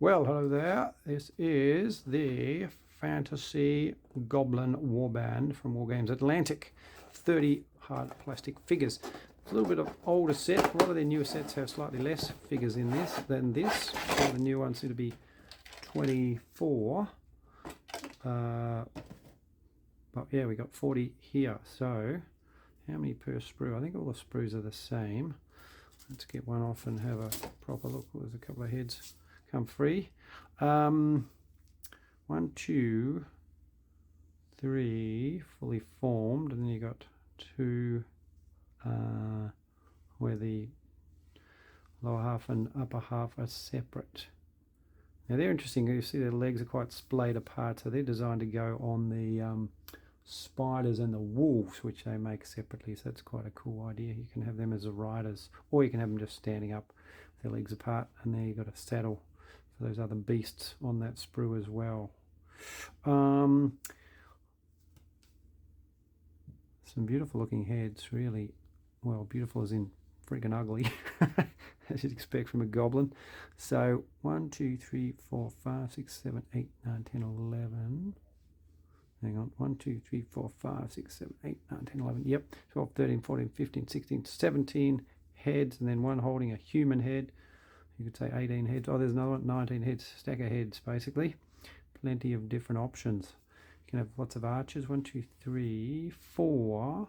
Well, hello there. This is the Fantasy Goblin Warband from Wargames Atlantic. 30 hard plastic figures. It's a little bit of older set. A lot of their newer sets have slightly less figures in this than this. All the new ones seem to be 24. But yeah, we got 40 here. So how many per sprue? I think all the sprues are the same. Let's get one off and have a proper look. There's a couple of heads come free. 1, 2, 3 fully formed, and then you got 2 where the lower half and upper half are separate. Now they're interesting. You see their legs are quite splayed apart, so they're designed to go on the spiders and the wolves, which they make separately, so that's quite a cool idea. You can have them as the riders, or you can have them just standing up with their legs apart, and there you've got a saddle for those other beasts on that sprue as well. Some beautiful looking heads, really. Well, beautiful as in freaking ugly, as you'd expect from a goblin. So 1, 2, 3, 4, 5, 6, 7, 8, 9, 10, 11. Hang on, 1, 2, 3, 4, 5, 6, 7, 8, 9, 10, 11. Yep, 12, 13, 14, 15, 16, 17 heads, and then one holding a human head. You could say 18 heads. Oh, there's another one, 19 heads, stack of heads, basically. Plenty of different options. You can have lots of archers. 1, 2, 3, 4.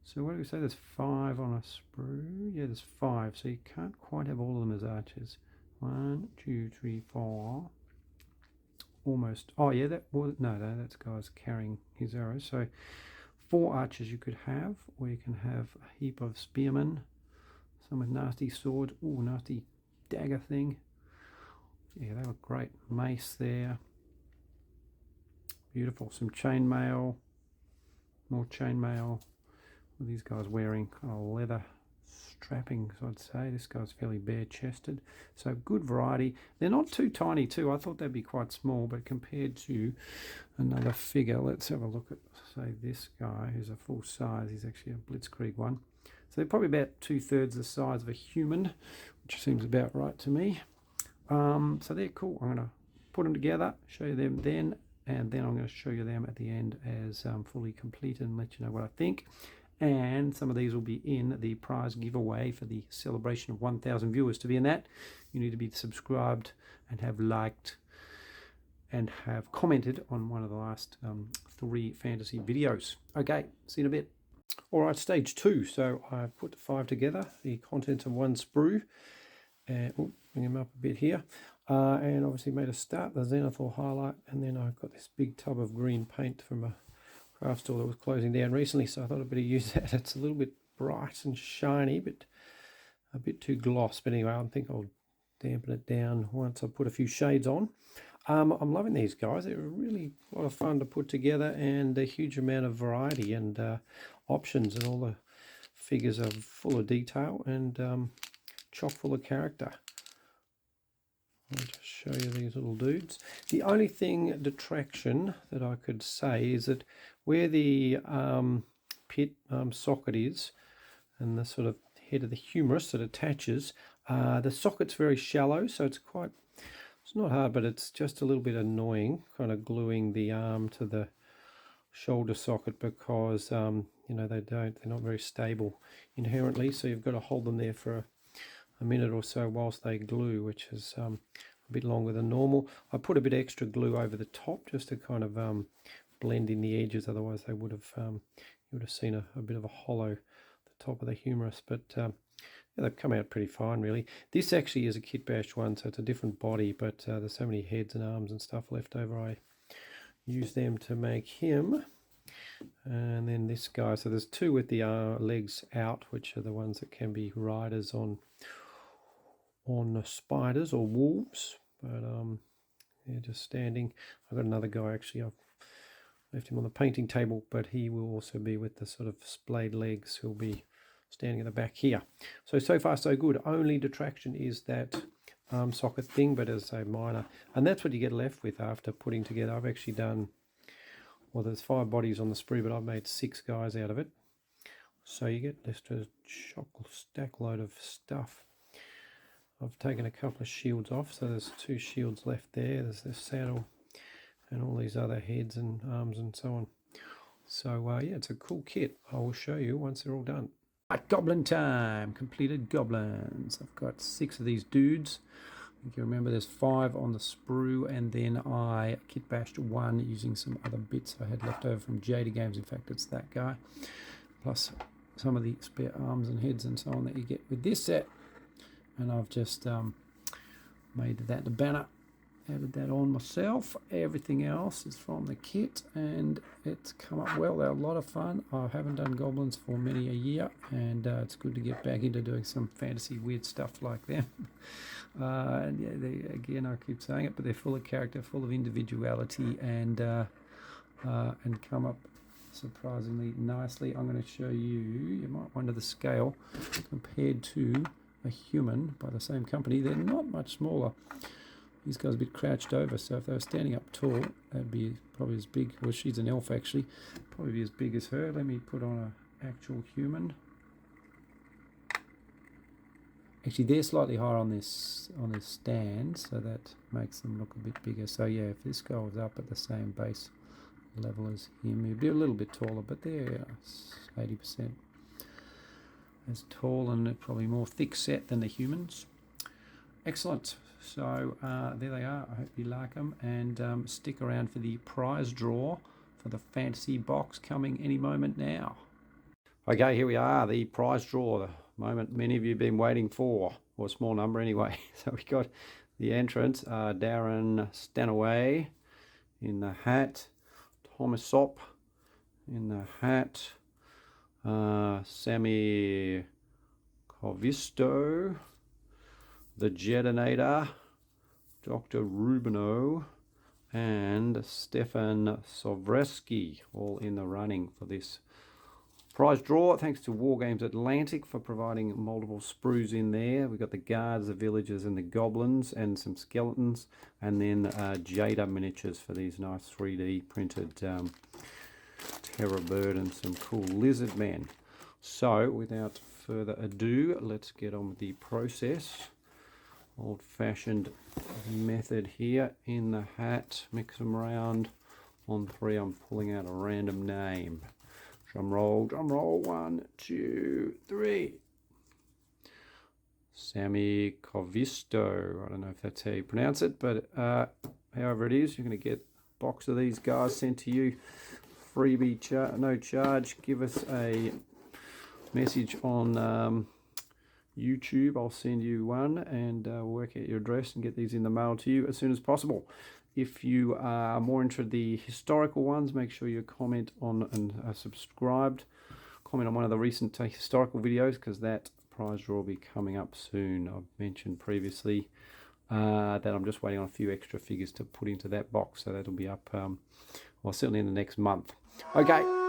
So what do we say? There's 5 on a sprue. Yeah, there's 5. So you can't quite have all of them as archers. 1, 2, 3, 4. Almost. Oh yeah, that was no, that's guy's carrying his arrows. So 4 archers you could have, or you can have a heap of spearmen, some with nasty swords. Ooh, nasty dagger thing. Yeah, they look great. Mace there. Beautiful. Some chainmail. More chainmail. What are these guys wearing? Kind of leather strappings, I'd say. This guy's fairly bare-chested. So good variety. They're not too tiny too. I thought they'd be quite small, but compared to another figure, let's have a look at, say, this guy who's a full size. He's actually a Blitzkrieg one. So they're probably about 2/3 the size of a human, which seems about right to me. So they're cool. I'm going to put them together, show you them then, and then I'm going to show you them at the end as fully completed and let you know what I think. And some of these will be in the prize giveaway for the celebration of 1,000 viewers. To be in that, you need to be subscribed and have liked and have commented on one of the last 3 fantasy videos. Okay, see you in a bit. All right, stage 2. So I've put the 5 together, the contents of 1 sprue. And bring them up a bit here. And obviously made a start, the Zenithal highlight. And then I've got this big tub of green paint from a craft store that was closing down recently, so I thought I'd better use that. It's a little bit bright and shiny, but a bit too gloss. But anyway, I think I'll dampen it down once I put a few shades on. I'm loving these guys. They're really a lot of fun to put together, and a huge amount of variety and options, and all the figures are full of detail and chock full of character. I'll just show you these little dudes. The only thing detraction that I could say is that where the pit socket is, and the sort of head of the humerus that attaches, the socket's very shallow, so it's not hard, but it's just a little bit annoying, kind of gluing the arm to the shoulder socket, because you know, they're not very stable inherently, so you've got to hold them there for a minute or so whilst they glue, which is a bit longer than normal. I put a bit extra glue over the top just to kind of blend in the edges, otherwise they would have you would have seen a bit of a hollow at the top of the humerus. But yeah, they've come out pretty fine, really. This actually is a kit bash one, so it's a different body, but there's so many heads and arms and stuff left over, I use them to make him. And then this guy, so there's 2 with the legs out, which are the ones that can be riders on spiders or wolves, but yeah, just standing. I've got another guy, actually I've left him on the painting table, but he will also be with the sort of splayed legs. He'll be standing at the back here. So far so good. Only detraction is that arm socket thing, but as I say, minor, and that's what you get left with after putting together. I've actually done, well, there's 5 bodies on the sprue, but I've made 6 guys out of it, so you get just a chock stack load of stuff. I've taken a couple of shields off, so there's 2 shields left there. There's the saddle and all these other heads and arms and so on. So yeah, it's a cool kit. I will show you once they're all done. Goblin time! Completed goblins. I've got 6 of these dudes. If you remember, there's 5 on the sprue, and then I kit bashed 1 using some other bits I had left over from Jada Games. In fact, it's that guy, plus some of the spare arms and heads and so on that you get with this set. And I've just made that the banner, added that on myself. Everything else is from the kit, and it's come up well. They're a lot of fun. I haven't done goblins for many a year, and it's good to get back into doing some fantasy weird stuff like them. And yeah, again, I keep saying it, but they're full of character, full of individuality, and come up surprisingly nicely. I'm going to show you might wonder the scale compared to a human by the same company. They're not much smaller. These guys are a bit crouched over, so if they were standing up tall, that'd be probably as big. Well, she's an elf actually, probably be as big as her. Let me put on an actual human. Actually, they're slightly higher on this stand, so that makes them look a bit bigger. So yeah, if this guy was up at the same base level as him, he'd be a little bit taller, but they're 80% as tall and probably more thick set than the humans. Excellent. So there they are. I hope you like them, and stick around for the prize draw for the fantasy box coming any moment now. Okay, here we are, the prize draw, the moment many of you have been waiting for, or a small number anyway. So we got the entrants, Darren Stanaway in the hat, Thomas Sop in the hat, Sammy Covisto, the Jedinator, Dr. Rubino, and Stefan Sovreski, all in the running for this prize draw. Thanks to Wargames Atlantic for providing multiple sprues in there. We've got the guards, the villagers, and the goblins, and some skeletons, and then Jada miniatures for these nice 3D printed terror bird and some cool lizard men. So without further ado, let's get on with the process. Old-fashioned method here. In the hat, mix them around. On 3, I'm pulling out a random name. Drum roll, 1, 2, 3. Sammy Covisto. I don't know if that's how you pronounce it, but however it is, you're going to get a box of these guys sent to you. Freebie, no charge. Give us a message on YouTube. I'll send you one and work out your address and get these in the mail to you as soon as possible. If you are more interested in the historical ones, make sure you comment on and subscribed. Comment on one of the recent historical videos, because that prize draw will be coming up soon. I've mentioned previously that I'm just waiting on a few extra figures to put into that box, so that'll be up, well, certainly in the next month. Okay.